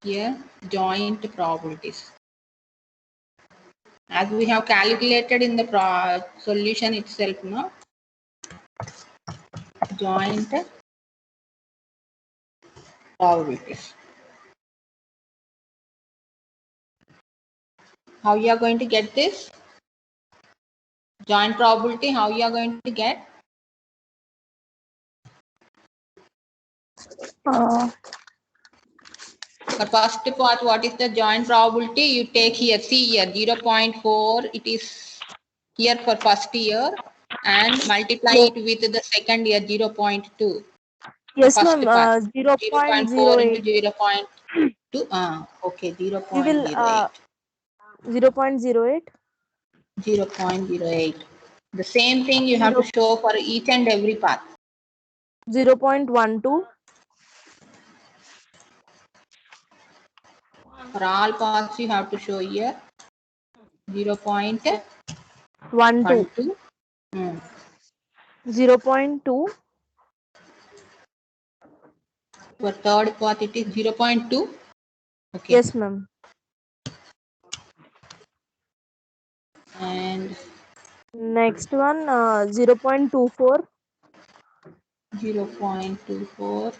here joint probabilities. As we have calculated in the solution itself, no? Joint probabilities. How you are going to get this? Joint probability, how you are going to get? For first part, what is the joint probability? You take here, see here, 0.4, it is here for first year, and multiply it with the second year, 0.2. Yes, First ma'am. part, 0.08. into 0.2. Okay, 0.08. 0.08. 0.08. The same thing you have to show for each and every path. 0.12. For all paths, you have to show here 0.12. 0.2. For third path, it is 0.2. Okay. Yes, ma'am. And next one, 0.24. 0.24.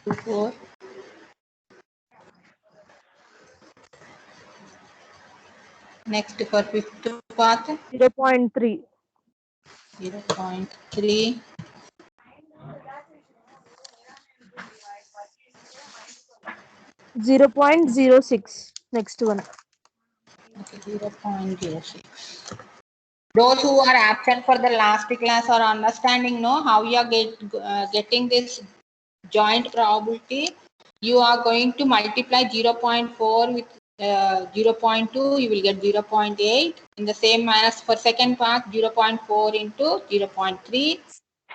24. Next for fifth path. 0.3. 0.3. 0.06. Next one. Okay, 0.06. Those who are absent for the last class or understanding know how you are getting this joint probability. You are going to multiply 0.4 with 0.2, you will get 0.8. In the same manner for second part, 0.4 into 0.3.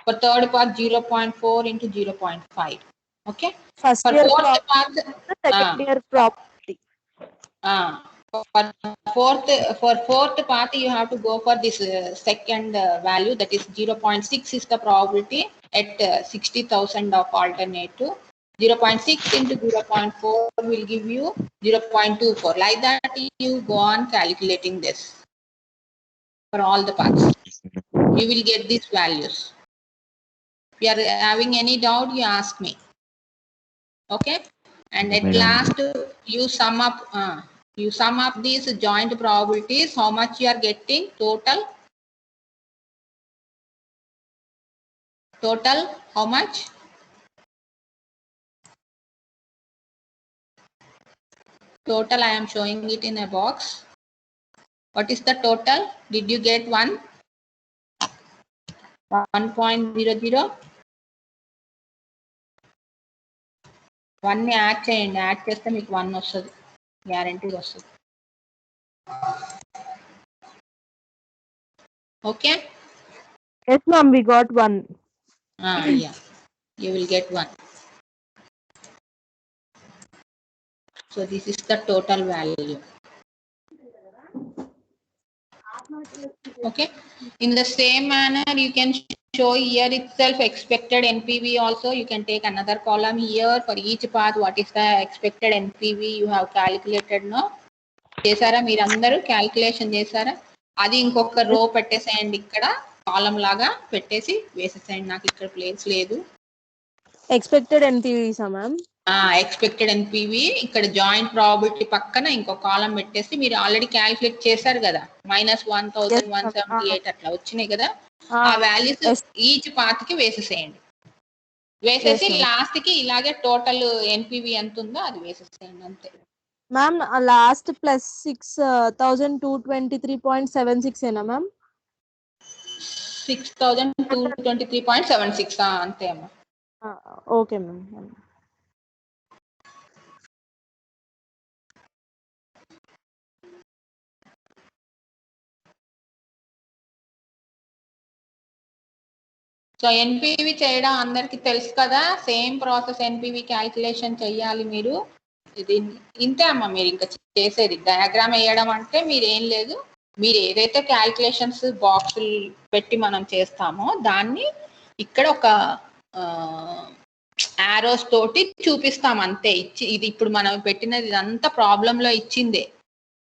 For third part, 0.4 into 0.5. Okay. First for year fourth part, second year property. For fourth part, you have to go for this second value, that is 0.6 is the probability at 60,000 of alternative. 0.6 into 0.4 will give you 0.24. Like that, you go on calculating this for all the parts. You will get these values. If you are having any doubt, you ask me. Okay. And at last, you sum up these joint probabilities, how much you are getting total. Total, how much? Total, I am showing it in a box. What is the total? Did you get 1? 1.00? 1 add చేయండి, add చేస్తే మీకు 1 వస్తుంది, గ్యారంటీగా వస్తుంది. Okay? Yes, ma'am, we got 1. Yeah, you will get 1. So this is the total value. Okay. In the same manner, you can show here itself expected NPV also. You can take another column here for each path. What is the expected NPV you have calculated? No? చేసారా మీరందరూ calculation చేసారా? అది ఇంకొక రో పెట్టేసేయండి, ఇక్కడ కాలం లాగా పెట్టేసి వేసేసేయండి. నాకు ఇక్కడ ప్లేస్ లేదు. Expected NPV ma'am. Expected NPV ఇక్కడ జాయింట్ ప్రాబిలిటీ పక్కన ఇంకో కాలం పెట్టేసి, మీరు ఆల్రెడీ క్యాల్కులేట్ చేశారు కదా, -1178 అట్లా వచ్చినాయి కదా, ఆ వాల్యూస్ ఈచ్ పాత్ కి వేసేసేయండి. వేసేసి లాస్ట్ కి ఇలాగే టోటల్ ఎన్పివి ఎంత ఉందో అది వేసేసేయండి, అంతే. మ్యామ్ లాస్ట్ ప్లస్ 6223.76 ఏనా మ్యామ్? 6223.76 అంతే అమ్మా. Okay ma'am. సో ఎన్పివి చేయడం అందరికి తెలుసు కదా, సేమ్ ప్రాసెస్ ఎన్పివి క్యాల్కులేషన్ చెయ్యాలి మీరు. ఇది ఇంతే అమ్మా, మీరు ఇంకా చేసేది డయాగ్రామ్ వేయడం అంటే మీరు ఏం లేదు, మీరు ఏదైతే క్యాల్కులేషన్స్ బాక్సులు పెట్టి మనం చేస్తామో దాన్ని ఇక్కడ ఒక యారోస్ తోటి చూపిస్తాం అంతే. ఇది ఇప్పుడు మనం పెట్టినది ఇదంతా ప్రాబ్లంలో ఇచ్చిందే.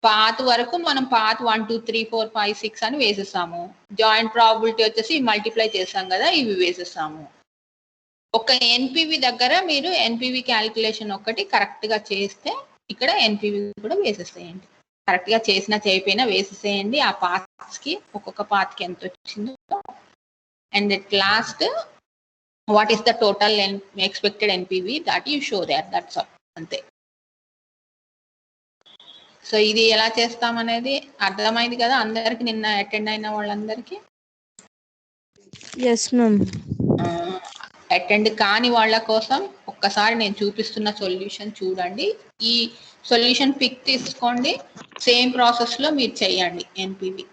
పాత్ వరకు మనం పాత్ 1 2 3 4 5 6 అని వేసేసాము. జాయింట్ ప్రాబిలిటీ వచ్చేసి మల్టిప్లై చేసాం కదా, ఇవి వేసేసాము. ఒక ఎన్పివి దగ్గర మీరు ఎన్పివి క్యాలిక్యులేషన్ ఒకటి కరెక్ట్గా చేస్తే ఇక్కడ ఎన్పివి కూడా వేసేసేయండి. కరెక్ట్గా చేసినా చేయకపోయినా వేసేసేయండి. ఆ పాత్స్కి ఒక్కొక్క పాత్కి ఎంత వచ్చిందో. And at last what is the total expected NPV that you show there. That's all. అంతే. సో ఇది ఎలా చేస్తామనేది అర్థమైంది కదా అందరికి, నిన్న అటెండ్ అయిన వాళ్ళందరికీ? yes ma'am. అటెండ్ కాని వాళ్ళ కోసం ఒక్కసారి నేను చూపిస్తున్న సొల్యూషన్ చూడండి. ఈ సొల్యూషన్ పిక్ తీసుకోండి, సేమ్ ప్రాసెస్లో మీరు చేయండి ఎన్పివి.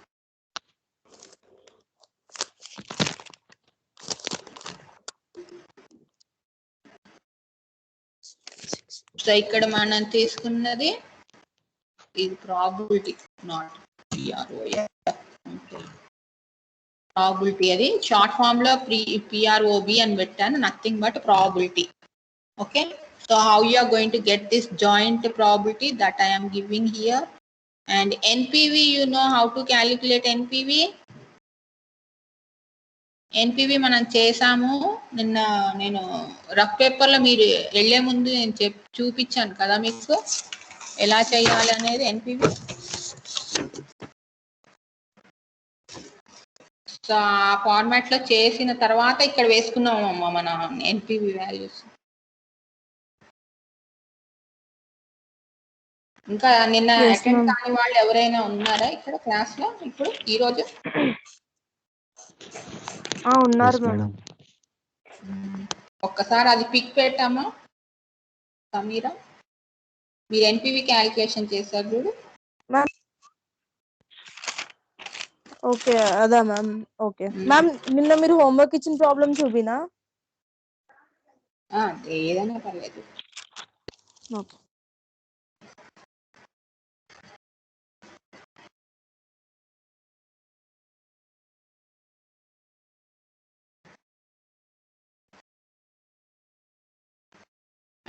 సో ఇక్కడ మనం తీసుకున్నది ఇది ప్రాబిలిటీ, నాట్ ప్రాబిలిటీ. అది షార్ట్ ఫామ్ లో పిఆర్ఓబి అని పెట్టాను, nothing but probability. Okay, so how you are going to get this joint probability that I am giving here. And NPV, you know how to calculate NPV. NPV మనం చేసాము నిన్న, నేను rough పేపర్లో మీరు వెళ్ళే ముందు నేను చూపించాను కదా మీకు ఎలా చేయాలి అనేది ఎన్పివి. సో ఆ ఫార్మాట్లో చేసిన తర్వాత ఇక్కడ వేసుకున్నామమ్మా మన ఎన్పివి వాల్యూస్. ఇంకా నిన్న అటెండ్ కాని వాళ్ళు ఎవరైనా ఉన్నారా ఇక్కడ క్లాస్లో ఇప్పుడు ఈరోజు? ఉన్నారు మేడం. ఒక్కసారి అది పిక్ పెట్టామా సమీరా, మీరు ఎన్పివి క్యాలిక్యులేషన్ చేశారు చూడు. ఓకే అదా మ్యామ్. ఓకే మ్యామ్, నిన్న మీరు హోంవర్క్ ఇచ్చిన ప్రాబ్లం చూపినా? ఏదైనా పర్లేదు. ఓకే.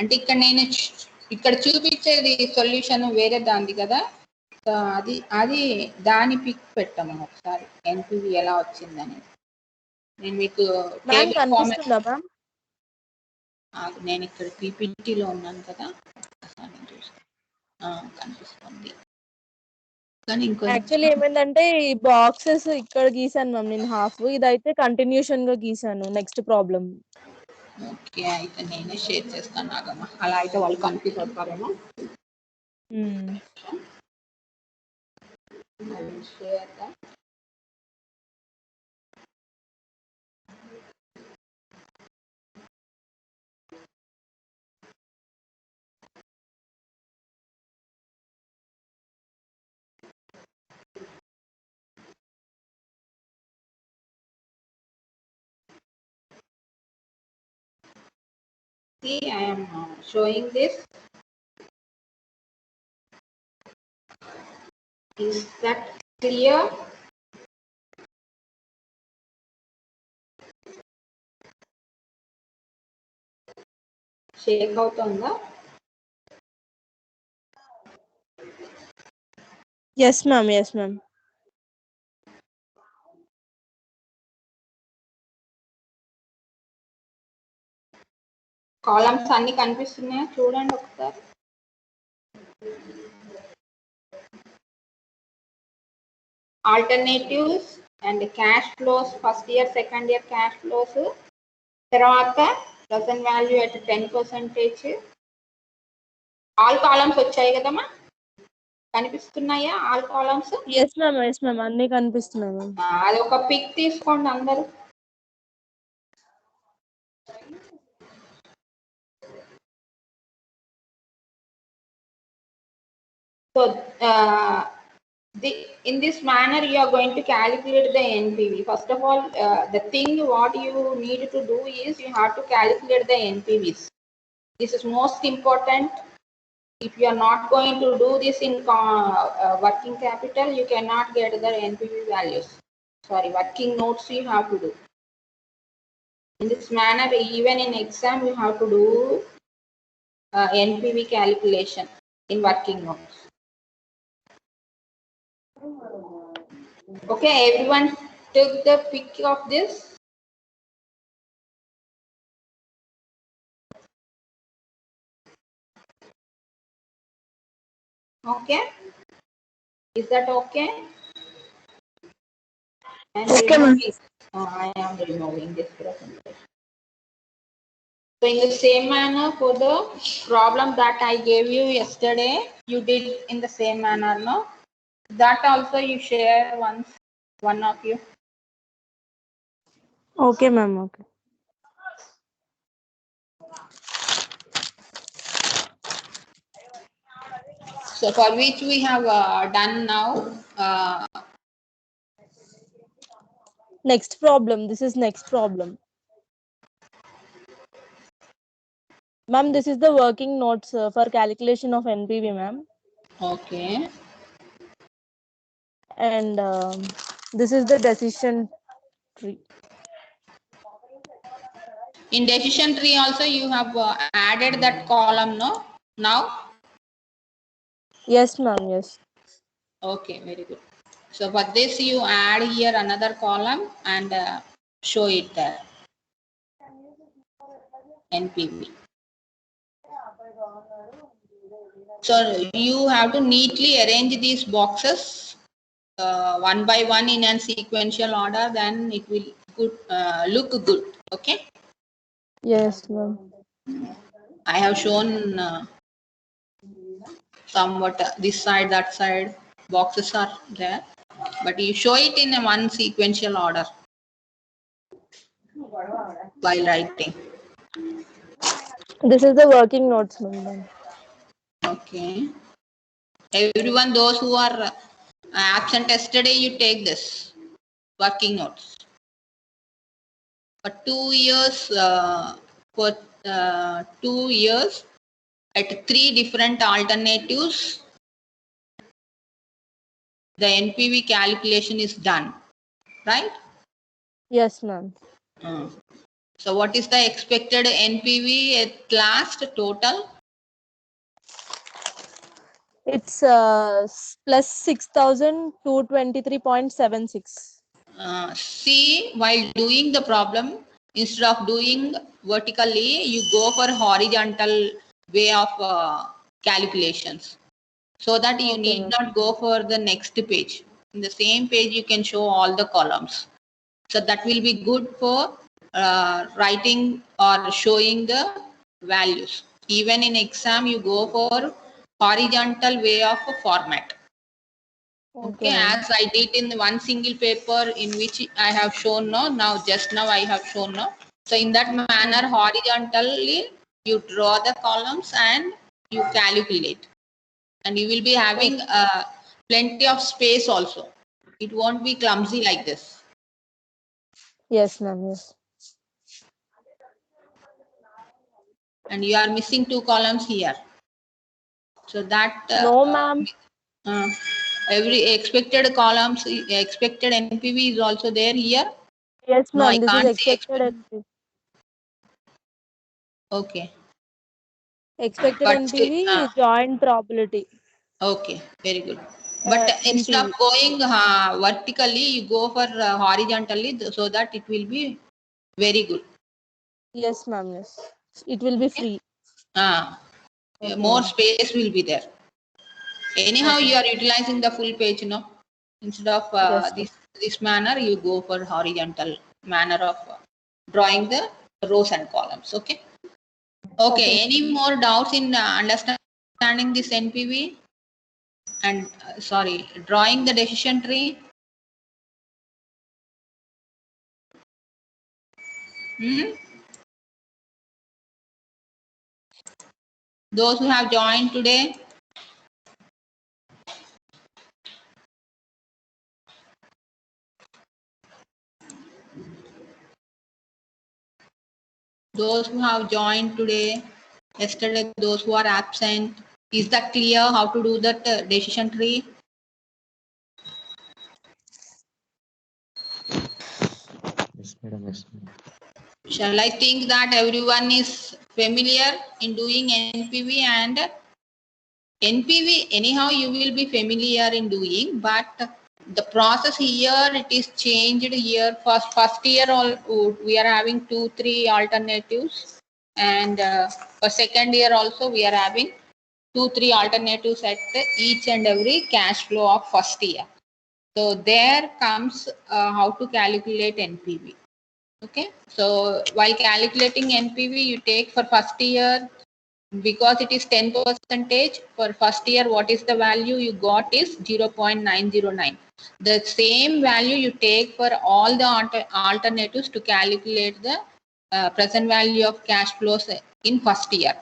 అంటే ఇక్కడ నేను ఇక్కడ చూపించేది సొల్యూషన్ వేరే దాంది కదా, సో అది దాని పిక్ పెట్టాము ఒకసారి ఎన్పివి ఎలా వచ్చిందని. నేను మీకు నేను ఇక్కడ పీపీటీలో ఉన్నాను కదా, కనిపిస్తుంది. యాక్చువల్లీ ఏమైందంటే ఈ బాక్సెస్ ఇక్కడ గీసాను మ్యామ్ నేను హాఫ్, ఇదైతే కంటిన్యూషన్ గా గీసాను నెక్స్ట్ ప్రాబ్లం. ఓకే, అయితే నేనే షేర్ చేస్తాను నాగమ్మ, అలా అయితే వాళ్ళు కన్ఫ్యూజ్ అవుతారేమో. See, I am showing this. Is that clear? Shake అవుతుందా? Yes ma'am, yes ma'am. Columns అన్ని కనిపిస్తున్నాయా చూడండి ఒకసారి. Alternatives and cash flows, first year second year cash flows, తర్వాత present value at 10%. All columns వచ్చాయి కదమ్మా, కనిపిస్తున్నాయా all columns? Yes ma'am, yes ma'am, అన్ని కనిపిస్తున్నాయి మ్యామ్. అది ఒక పిక్ తీసుకోండి అందరూ. So in this manner you are going to calculate the NPV. First of all, the thing what you need to do is you have to calculate the NPVs. This is most important. If you are not going to do this in working capital, you cannot get the NPV values. Sorry, working notes you have to do. In this manner, even in exam, you have to do NPV calculation in working notes. Okay, everyone took the pic of this. Okay, is that okay? And Okay, ma'am. I am removing this presentation. So in the same manner, for the problem that I gave you yesterday, you did in the same manner, no? That also you share once, one of you. Okay, ma'am. Okay. So for which we have done now. Next problem. This is next problem. Ma'am, this is the working notes for calculation of NPV, ma'am. Okay. And this is the decision tree. In decision tree also you have added that column, no? Now? Yes, ma'am. Yes. Okay, very good. So for this you add here another column and show it there. NPV. So you have to neatly arrange these boxes one by one in a sequential order, then it will look good. Okay. Yes, ma'am. I have shown somewhat this side, that side, boxes are there, but you show it in a one sequential order while writing. This is the working notes, ma'am. Okay. Everyone, those who are absent yesterday, you take this working notes. For 2 years, at 3 different alternatives, the NPV calculation is done, right? Yes, ma'am. So what is the expected NPV at last total? It's plus 6,223.76. See, while doing the problem, instead of doing vertically, you go for horizontal way of calculations, so that you Okay, need ma'am. not go for the next page. In the same page, you can show all the columns. So that will be good for writing or showing the values. Even in exam, you go for horizontal way of format. Okay, ma'am. as I did in one single paper in which I have shown now just now I have shown So in that manner, horizontally, you draw the columns and you calculate. And you will be having plenty of space also. It won't be clumsy like this. Yes, ma'am. Yes. And you are missing 2 columns here. So that No, ma'am. every expected columns, expected NPV is also there here. Yes, No, I ma'am. This is can't say expected NPV. Okay. Expected But still, NPV joint probability. okay, very good. But instead NPV. of going vertically, you go for horizontally so that it will be very good. Yes, ma'am. Yes. It will be Okay. free. Okay, More ma'am. space will be there. Anyhow, Okay. you are utilizing the full page, Instead of Yes, ma'am. this manner, you go for horizontal manner of drawing the rows and columns. Okay. Okay. Any more doubts in understanding this NPV and drawing the decision tree? Those who have joined today, yesterday, those who are absent, is that clear how to do that decision tree? Yes, madam. Yes, madam. Shall I think that everyone is familiar in doing NPV? And NPV anyhow you will be familiar in doing, but the process here it is changed here. First year all we are having 2-3 alternatives, and for second year also we are having 2-3 alternatives at each and every cash flow of first year. So there comes how to calculate NPV. Okay, so while calculating NPV, you take for first year, because it is 10% for first year, what is the value you got is 0.909. The same value you take for all the alternatives to calculate the present value of cash flows in first year.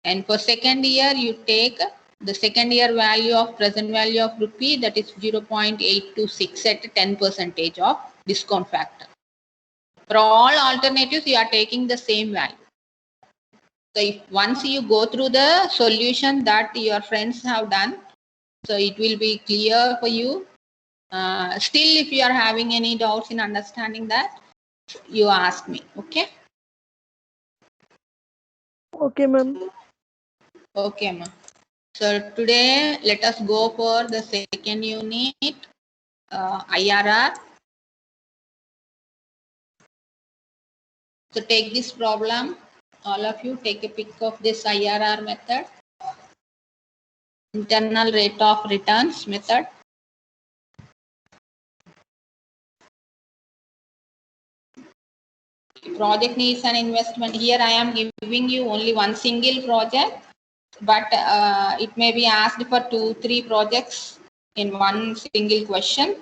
And for second year, you take the second year value of present value of rupee, that is 0.826 at 10% of discount factor. For all alternatives, you are taking the same value. So if once you go through the solution that your friends have done, so it will be clear for you. Still, if you are having any doubts in understanding that, you ask me. Okay. Okay, ma'am. Okay, ma'am. So today, let us go for the second unit, IRR. So take this problem. All of you take a pic of this IRR method, internal rate of returns method. Project needs an investment. Here I am giving you only one single project, but it may be asked for 2-3 projects in one single question.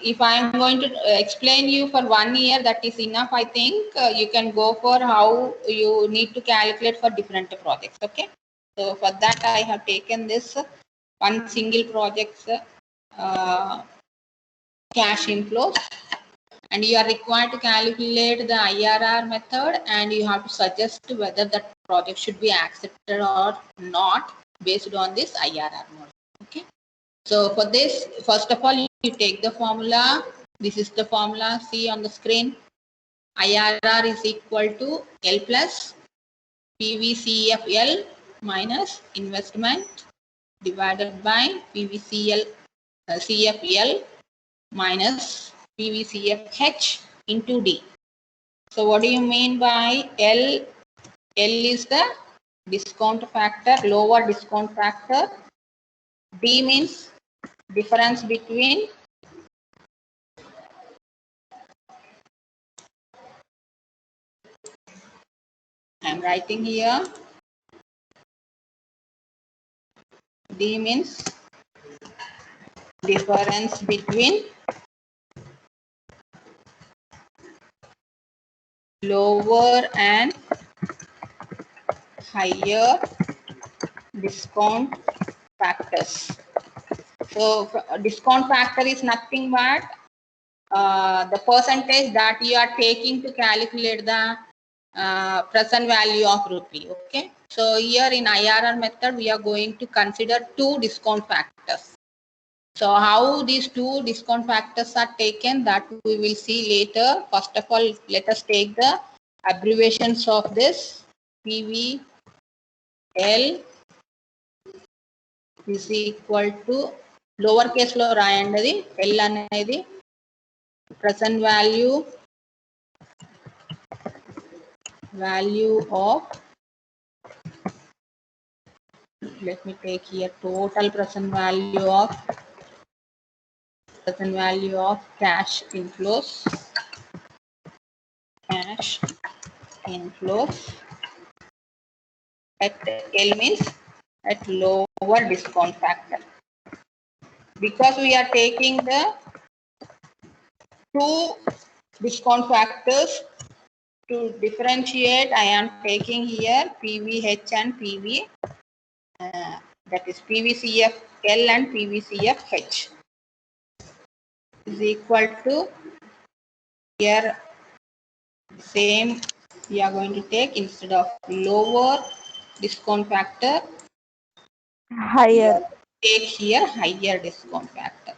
If I am going to explain you for 1 year, that is enough. I think you can go for how you need to calculate for different projects. Okay. So for that I have taken this one single project's cash inflows, and you are required to calculate the IRR method, and you have to suggest whether that project should be accepted or not based on this IRR model. Okay. So for this, first of all, you take the formula. This is the formula. See on the screen. IRR is equal to L plus PVCFL minus investment divided by PVCL CFL minus PVCFH into D. So what do you mean by L? L is the discount factor, lower discount factor. D means difference between I'm writing here. D means difference between lower and higher discount factors. So discount factor is nothing but the percentage that you are taking to calculate the present value of rupee. Okay. So here in IRR method, we are going to consider 2 discount factors. So how these 2 discount factors are taken, that we will see later. First of all, let us take the abbreviations of this. PVL is equal to lowercase lo రాయండి L అనేది present value of, let me take here total present value of cash inflows at L means at lower discount factor. Because we are taking the 2 discount factors to differentiate, I am taking here PVH and PV, that is PVCFL and PVCFH is equal to, here same we are going to take, instead of lower discount factor, Higher. take here higher discount factor.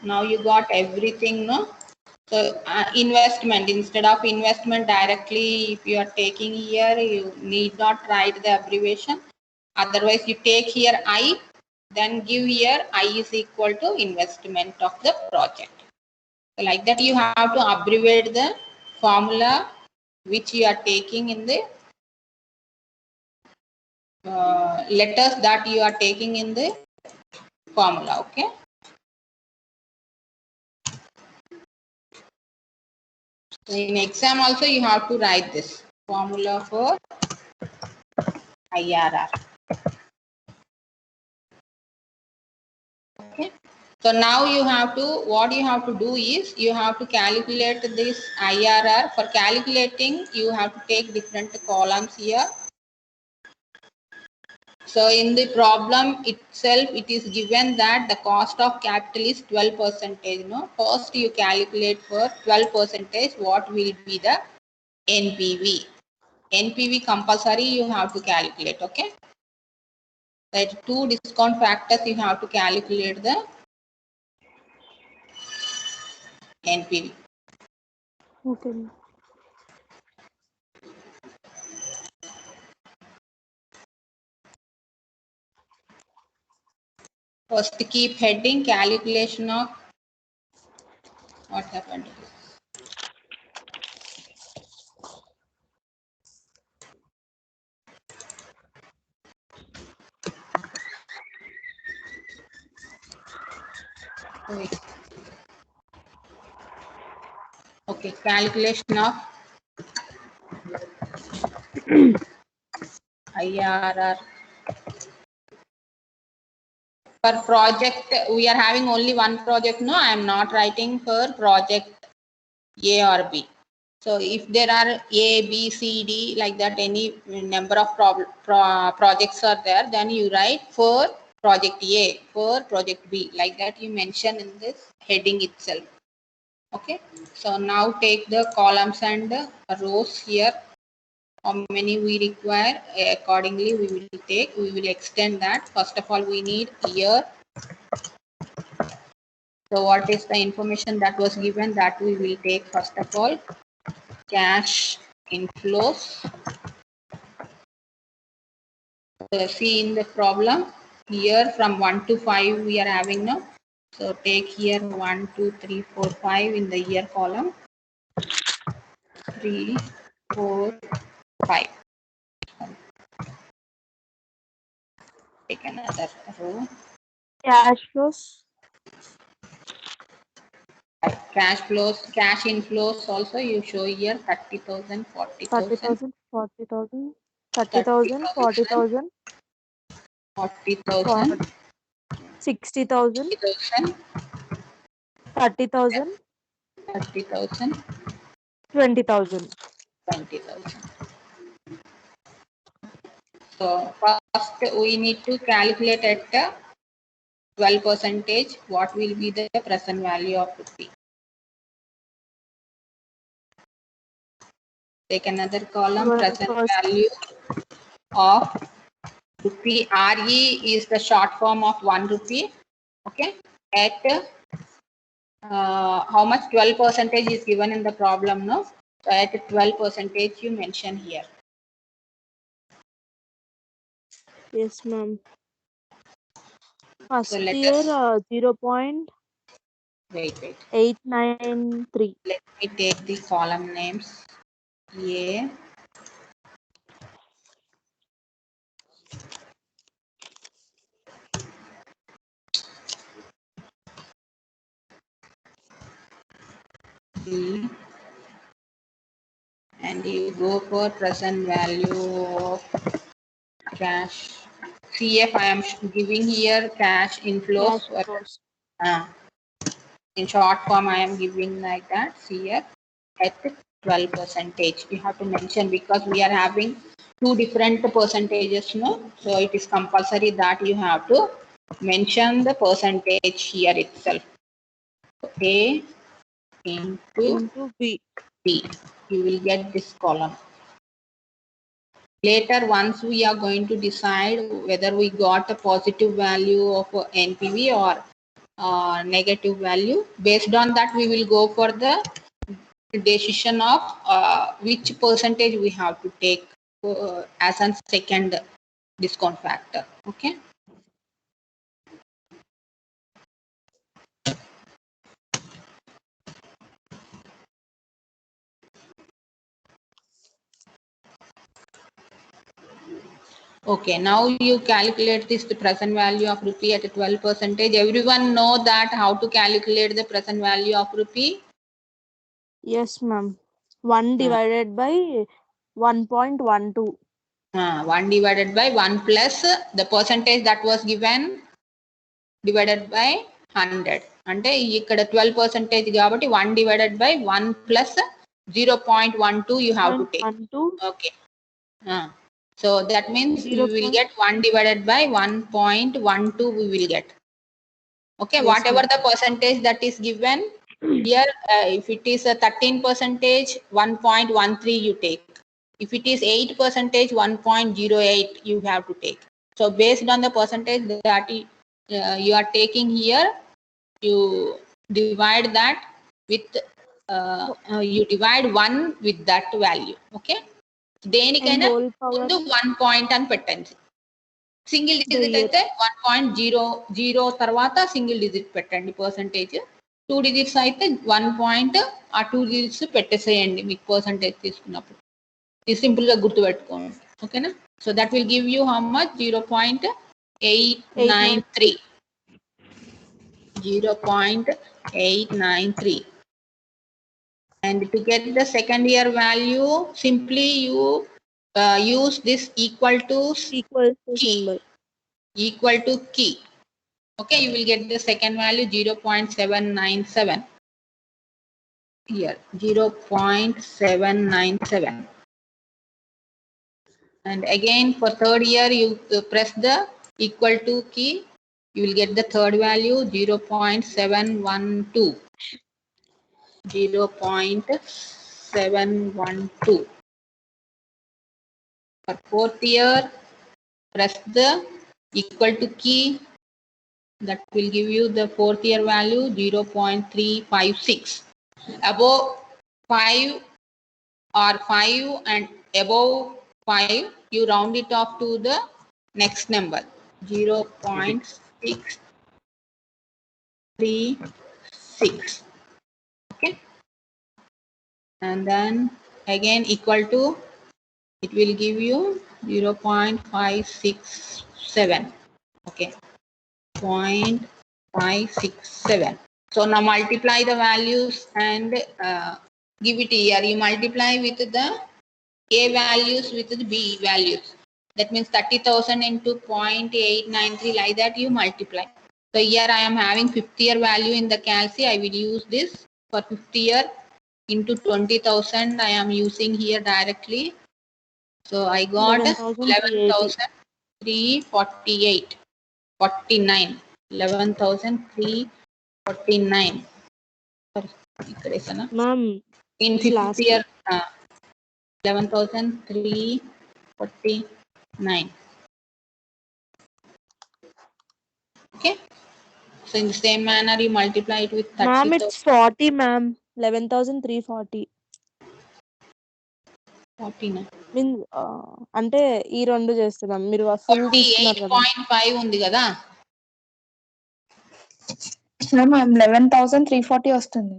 Now you got everything, no? So investment, instead of investment directly, if you are taking here, you need not write the abbreviation. Otherwise, you take here I, then give here I is equal to investment of the project. So like that, you have to abbreviate the formula which you are taking in the letters that you are taking in the formula. Okay. So in exam also you have to write this formula for IRR. Okay. So now you have to, what you have to do is you have to calculate this IRR. For calculating, you have to take different columns here. So in the problem itself, it is given that the cost of capital is 12%. No, first you calculate for 12%. What will be the NPV? NPV compulsory you have to calculate. Okay. That two discount factors you have to calculate the NPV. Okay. First keep heading calculation of what happened. Wait. Okay, calculation of IRR. For project, we are having only one project. No, I am not writing for project A or B. So if there are A, B, C, D, like that, any number of projects are there, then you write for project A, for project B, like that you mention in this heading itself. Okay. So now take the columns and rows here. How many we require, accordingly we will take, we will extend that. First of all, we need year. So what is the information that was given, that we will take first of all. Cash inflows. See in the problem here from 1 to 5 we are having now. So take here 1, 2, 3, 4, 5 in the year column. 3, 4, 5. Take another row. Cash flows. Cash flows, cash inflows also you show here 30,000, 40,000. 30,000, 40,000, 30,000, 40,000, 40,000, 60,000, 60,000, 30,000, 30,000, 20,000. 20,000. So first we need to calculate at 12%, what will be the present value of rupee. Take another column, present value of rupee. RE is the short form of 1 rupee. Okay. At how much? 12% is given in the problem, no? So at 12% you mention here. Yes, ma'am. First So let year, us 0.893. Let me take the column names. A, B, and you go for present value of cash. CF I am giving here cash inflows. Cash flows. In short form I am giving like that, CF at 12%. You have to mention because we are having two different percentages, no? So it is compulsory that you have to mention the percentage here itself. A into B. B. You will get this column. Later, once we are going to decide whether we got a positive value of NPV or negative value. Based on that, we will go for the decision of which percentage we have to take as a second discount factor. Okay. Okay, now you calculate this the present value of rupee at 12%. Everyone know that how to calculate the present value of rupee? Yes, ma'am. 1 divided by 1.12. 1 divided by 1 plus the percentage that was given divided by 100. అంటే ఇక్కడ 12% కాబట్టి 1 divided by 1 plus 0.12 you have to take. 0.12. Okay. So that means we will get 1 divided by 1.12 we will get. Okay, Yes, whatever ma'am. the percentage that is given here, if it is a 13%, 1.13 you take. If it is 8%, 1.08 you have to take. So based on the percentage that you are taking here, you divide that with you divide 1 with that value. Okay, దేనికైనా whole power ముందు 1 point అని పెట్టండి. Single digit year. అయితే 1.00 తర్వాత single digit పెట్టండి percentage. 2 digits అయితే 1 point ఆ 2 digits పెట్టేసేయండి మీకు పర్సంటేజ్ తీసుకున్నప్పుడు. ఇది సింపుల్ గా గుర్తుపెట్టుకోండి. ఓకేనా? So that will give you how much 0.893. 0.893. And to get the second year value, simply you use this equal to symbol. Equal to key. Okay, you will get the second value 0.797 here, 0.797. And again for third year you press the equal to key, you will get the third value 0.712. 0.712. For fourth year, press the equal to key, that will give you the fourth year value 0.356. Above 5 or 5 and above 5 you round it off to the next number 0.636. Okay, and then again equal to, it will give you 0.567. okay, 0.567. So now multiply the values and give it here. You multiply with the A values with the B values. That means 30,000 into 0.893, like that you multiply. So here I am having 50 year value in the calci. I will use this for 50 year into 20,000. I am using here directly. So I got 11,348. 49. 11,349. Ma'am, in 50 year 11,349. Okay, so in the same manner you multiply it with 30. Ma'am, it's 40, ma'am. 11,340. 49. Mean అంటే ఈ రెండు చేస్తున్నాం, మీరు full తీసుకున్నారు కదా. 48.5 ఉంది కదా. Ma'am 11,340 వస్తుంది.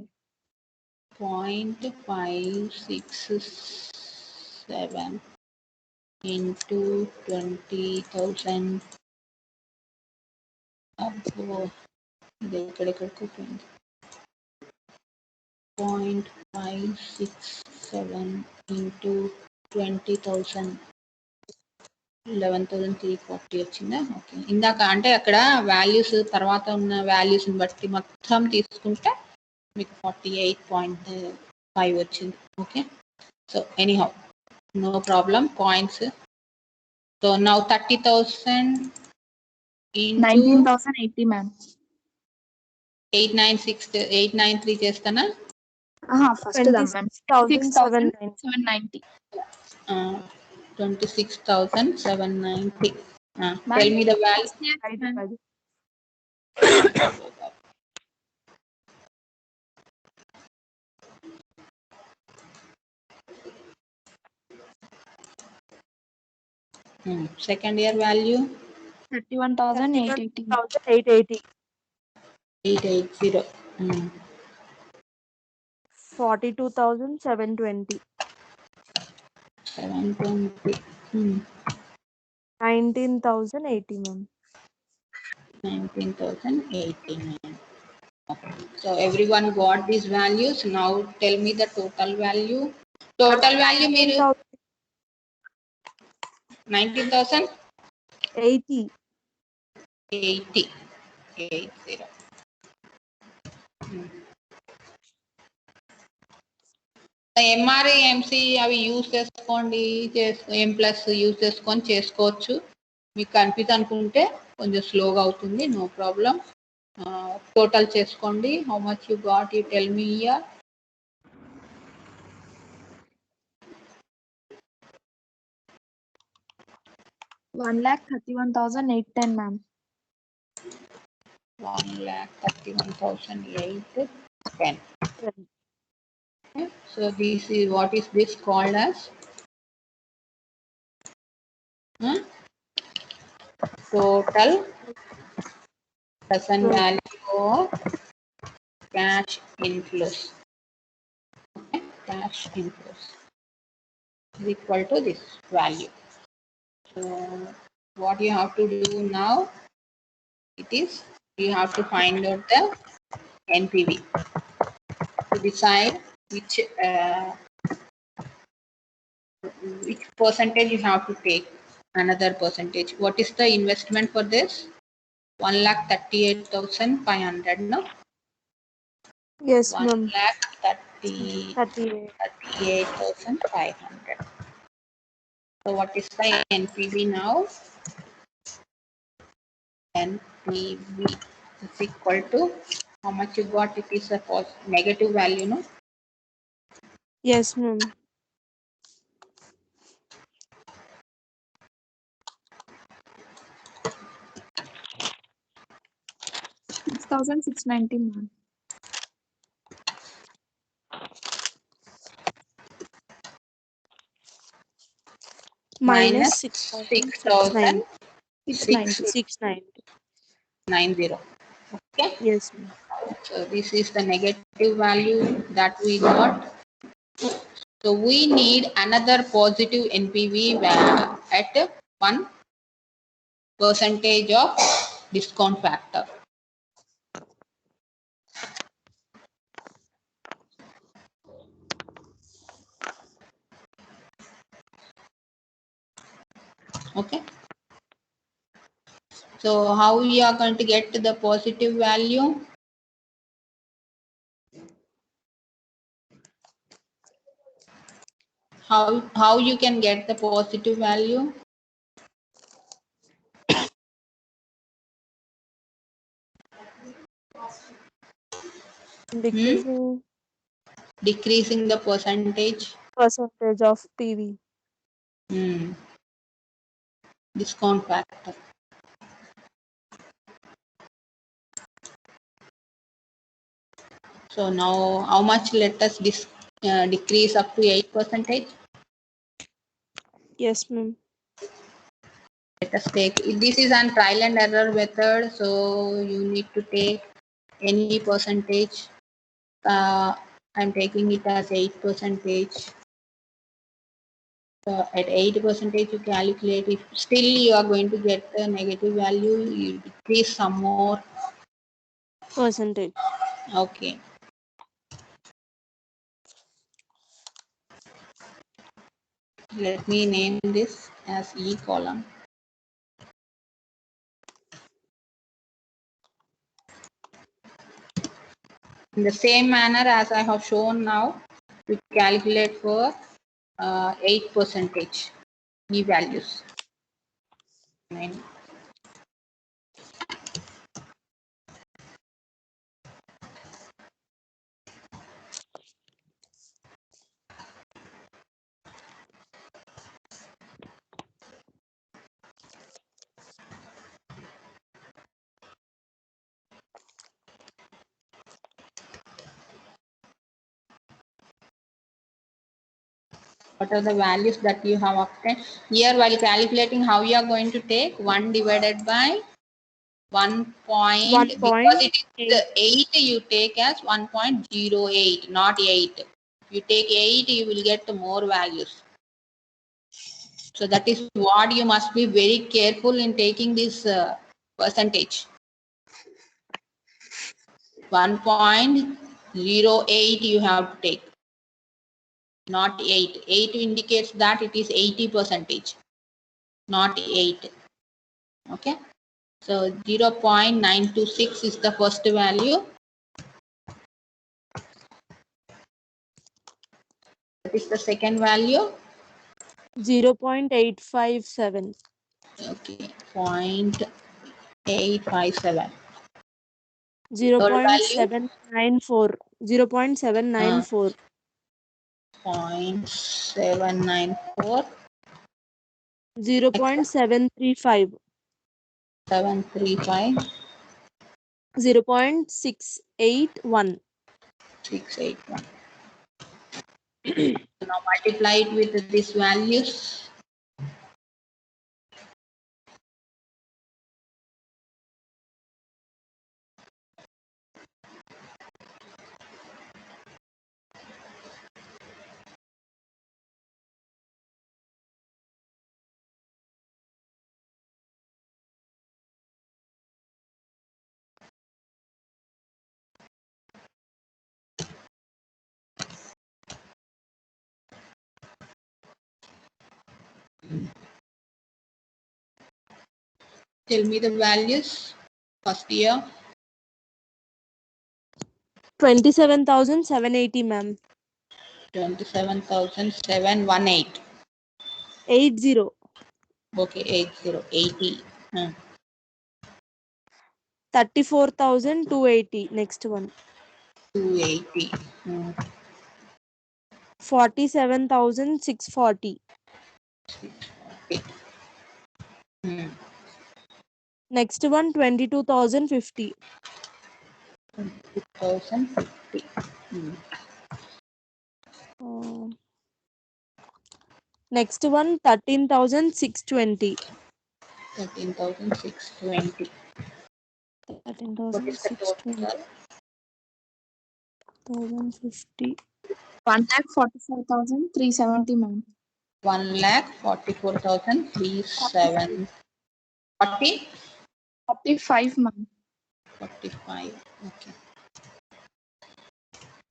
0.567 into 20,000. ఇది ఎక్కడెక్కడికి పోయింది. 0.567 into 20,000. 11,340 వచ్చిందా? ఓకే, ఇందాక అంటే అక్కడ వాల్యూస్ తర్వాత ఉన్న వాల్యూస్ని బట్టి మొత్తం తీసుకుంటే మీకు 48.5 వచ్చింది. Okay, so anyhow no problem. Points. So now 30,000 into 19,080 ma'am. 893 చేస్తానా? First 26,790. 26,790. Tell me the value. Second year value 31,880. 880. 880. 42,720. 720. 19,080, ma'am. 19,089. Okay. So everyone got these values. Now tell me the total value. Total value మీరు 19,080. 80. 80. MRI MC అవి use చేసుకోండి, ఎం plus use చేసుకొని చేసుకోవచ్చు. మీకు confuse అనుకుంటే కొంచెం స్లోగా అవుతుంది, నో ప్రాబ్లం. టోటల్ చేసుకోండి. How much you got, you tell me year. 1,31,810, ma'am. 1,31,810. Okay. So this is what is this called as? Total present value of cash inflows. Okay. Cash inflows is equal to this value. So what you have to do now, it is you have to find out the NPV to decide which percentage you have to take. Another percentage. What is the investment for this? 1,38,500. No. Yes, ma'am. 1,38,500. So what is the NPV now? NPV is equal to how much you got. It is a negative value, no? Yes, ma'am. $6,690, ma'am. Minus 6,690. 6,690. Okay. Yes, ma'am. So this is the negative value that we got. So we need another positive NPV at 1% of discount factor. Okay. So how you are going to get the positive value? How you can get the positive value? Decreasing the percentage of PV. Discount factor. So now how much let us decrease up to 8%? Yes, ma'am. Let us take, this is an trial and error method, so you need to take any percentage. I'm taking it as 8%. At 8% you calculate. If still you are going to get the negative value, you decrease some more percentage. Okay. Let me name this as E column. In the same manner as I have shown now, we calculate for 8% E values. What are the values that you have obtained? Here, while calculating, how you are going to take 1 divided by 1 point, because it is 8, you take as 1.08, not 8. If you take 8, you will get more values. So that is what you must be very careful in taking this percentage. 1.08 you have to take, not 8. 8 indicates that it is 80%, not 8. Okay. So 0.926 is the first value. That is the second value. 0.857. Okay, 0.857. 0.794. 0.794. 0.794. 0.735. 735. 0.681. 681. Now multiply it with these values. Tell me the values. First year. 27,780, ma'am. 27,718. 80. Okay, 80. 34,280. Next one. 280. 47,640. Okay. Next one, 22,050. 2050. Next one, 13,620. 13,620. What is the 13,620. total? 1,050. 1,44,370, ma'am. 1,44,370. 40? 45, ma'am. 45. Okay.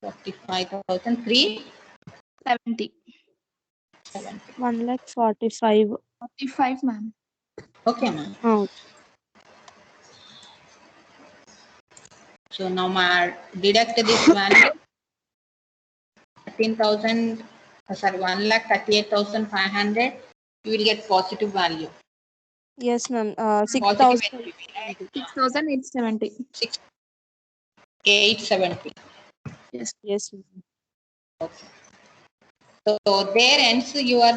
45,370. 70. 1,45,000. 45, ma'am. Okay, ma'am. Oh. So now deduct this value. 13,000. Sorry, 1,38,500. You will get positive value. Yes, ma'am. Positive 6,000. NPV, right? 6,870. 6,870. Yes. Yes, ma'am. Okay. So there ends your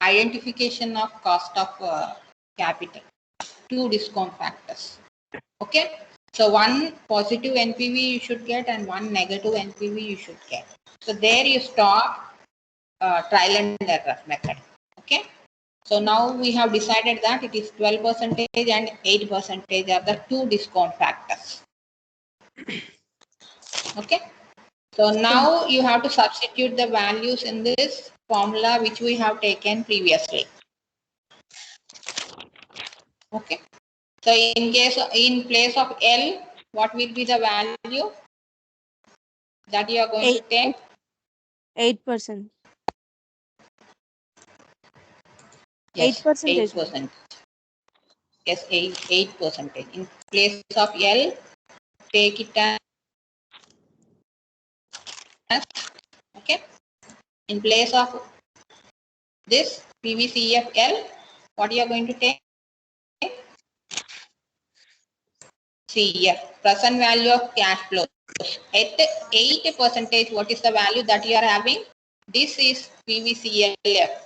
identification of cost of capital. 2 discount factors. Okay. So one positive NPV you should get and one negative NPV you should get. So there you stop trial and error method. Okay. So now we have decided that it is 12% and 8% are the 2 discount factors. Okay. So now you have to substitute the values in this formula which we have taken previously. Okay. So in place of L, what will be the value that you are going to take? 8%. Yes, 8%. 8%. Yes, 8%. In place of L, take it as, okay. In place of this PVCFL, what you are going to take? CF, present value of cash flows. At 8%, what is the value that you are having? This is PVCLF.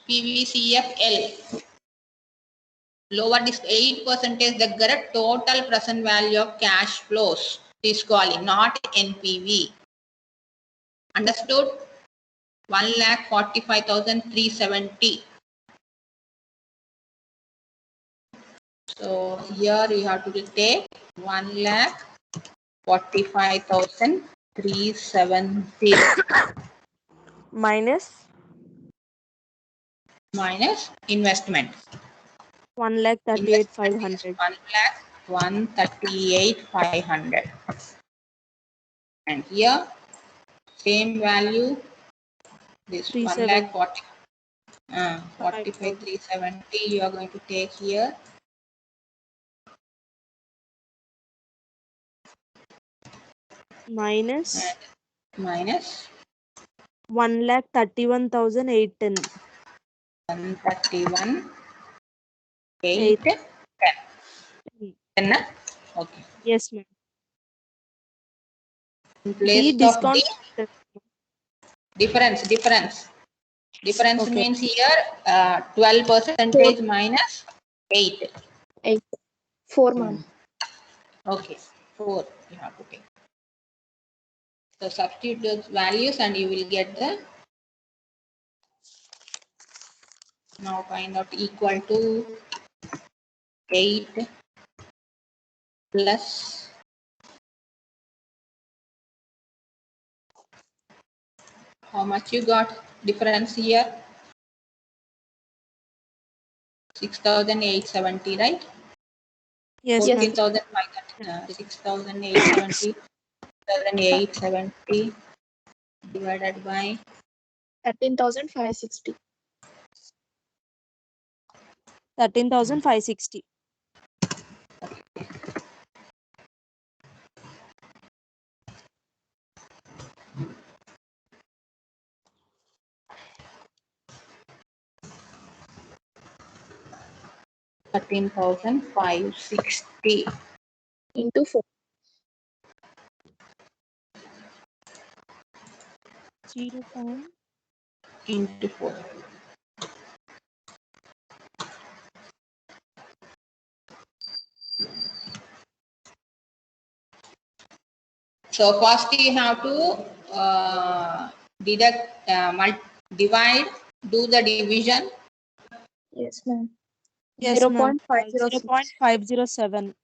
PVCFL. Lower this 8%, the total present value of cash flows. తీసుకోవాలి, not NPV. Understood? 1,45,370. So here you have to take 1,45,370 minus investment. 1,38,500. 1,38,500. And here same value, this 1,45,370 you are going to take here. Minus 1,31,810. 131,810. Okay. Yes, ma'am. In place of discount the difference okay. Means here 12% minus 8. 4, ma'am. Okay, 4 you have to take. So substitute those values and you will get the, now find out, equal to 8 plus how much you got difference here? 6,870, right? Yes, 14,530. 6,870. 6,870 divided by 13,560. 13,560. $13,560 into 4. 0. into 4. So first you have to deduct, divide, do the division. Yes, ma'am. Yes, 0.506. 0.507.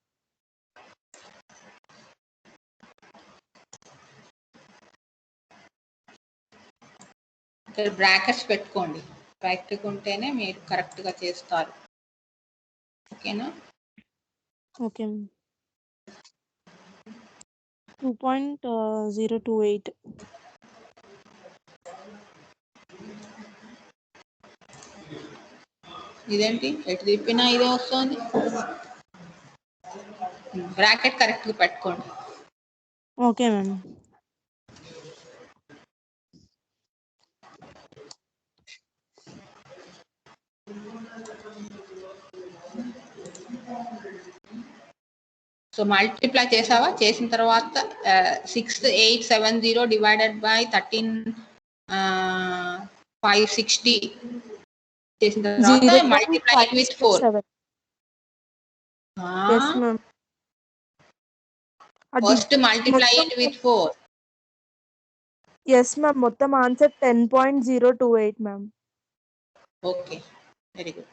ఇక్కడ brackets పెట్టుకోండి, పెట్టుకుంటేనే మీరు కరెక్ట్గా చేస్తారు. ఓకేనా? Okay. 2.028. ఇదేంటి ఎటు తిప్పినా ఇదే వస్తుంది. బ్రాకెట్ కరెక్ట్గా పెట్టుకోండి. Okay ma'am. సో మల్టిప్లై చేసావా? చేసిన తర్వాత 6,870 డివైడెడ్ బై 13,560 చేసిన తర్వాత multiply with 4. First multiply it with 4. Yes ma'am. మొత్తం answer 10.028 ma'am. Okay, very good.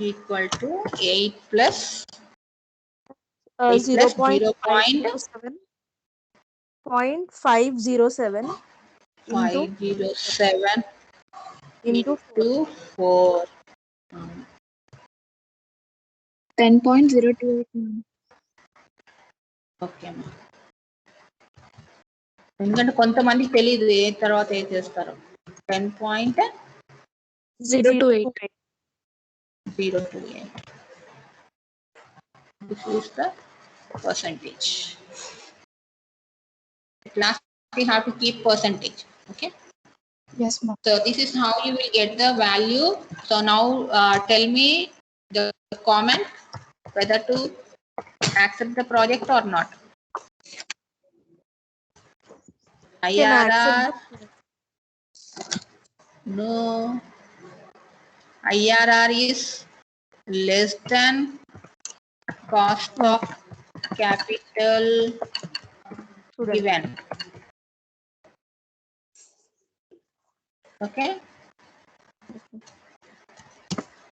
Equal to 8 plus 0.507 into 4. 10.028, ma'am. Okay అమ్మా. ఎందుకంటే కొంతమందికి తెలియదు ఏ తర్వాత ఏం చేస్తారు. 10.028. 028. This is the percentage. At last we have to keep percentage. Okay. Yes, ma'am. So this is how you will get the value. So now tell me the comment whether to accept the project or not. IRR, no, IRR is less than cost of capital given. Okay.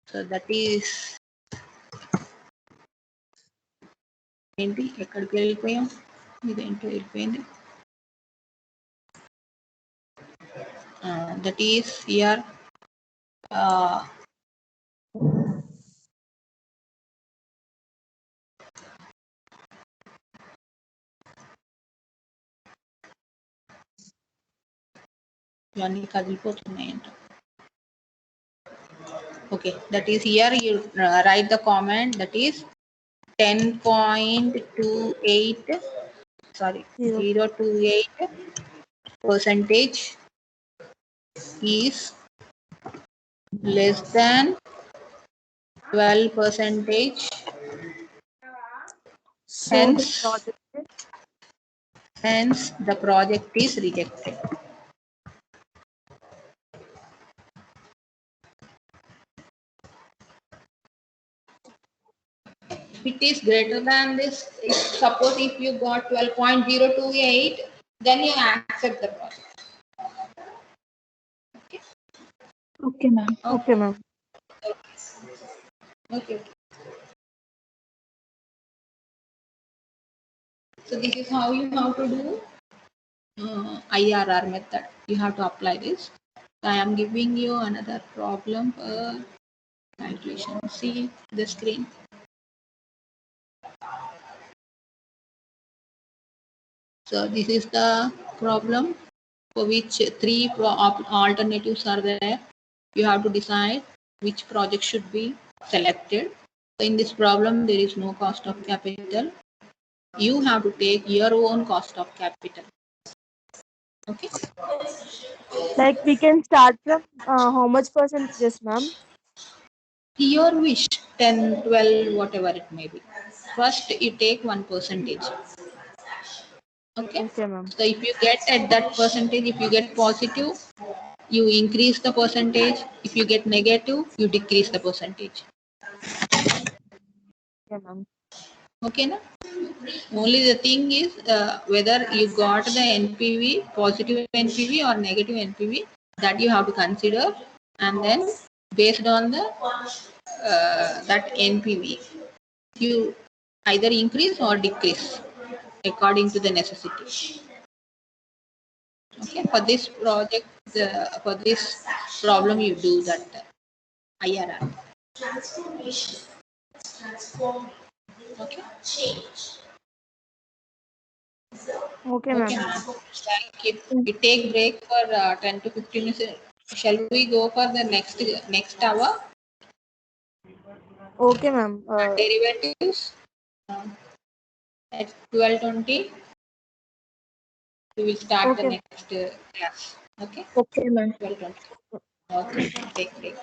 So that is ఏంటి ఎక్కడికి వెళ్ళిపోయాం ఇదేంటో వెళ్ళిపోయింది that is here ఇవన్నీ కదిలిపోతున్నాయంట okay that is here you write the comment that is 10.28 sorry 0.28 percentage is less than 12 percentage hence the project is rejected. It is greater than this. Suppose if you got 12.028, then you accept the project. Okay, ma'am. Okay, ma'am. Okay. So this is how you have to do IRR method. You have to apply this. I am giving you another problem calculation. See the screen. So this is the problem for which three alternatives are there. You have to decide which project should be selected. So in this problem, there is no cost of capital. You have to take your own cost of capital. Okay. Like we can start from how much percentages, ma'am? Your wish, 10, 12, whatever it may be. First, you take 1%. Okay. Okay, ma'am. So if you get at that percentage, if you get positive, you increase the percentage. If you get negative, you decrease the percentage. Okay, ma'am. Okay, na? Only the thing is whether you got the NPV, positive NPV or negative NPV, that you have to consider, and then based on the that NPV, you either increase or decrease according to the necessity. Okay, for this project, for this problem, you do that IRR. Transformation. Transform. Okay. Change. Okay, ma'am. We take break for 10 to 15 minutes. Shall we go for the next hour? Okay, ma'am. Derivatives at 12:20. We will start Okay. the next class. Okay. Okay, ma'am. 12:20. Okay. Take break.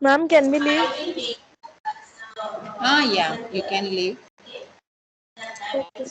Ma'am, can we leave? Yeah, you can leave. Okay.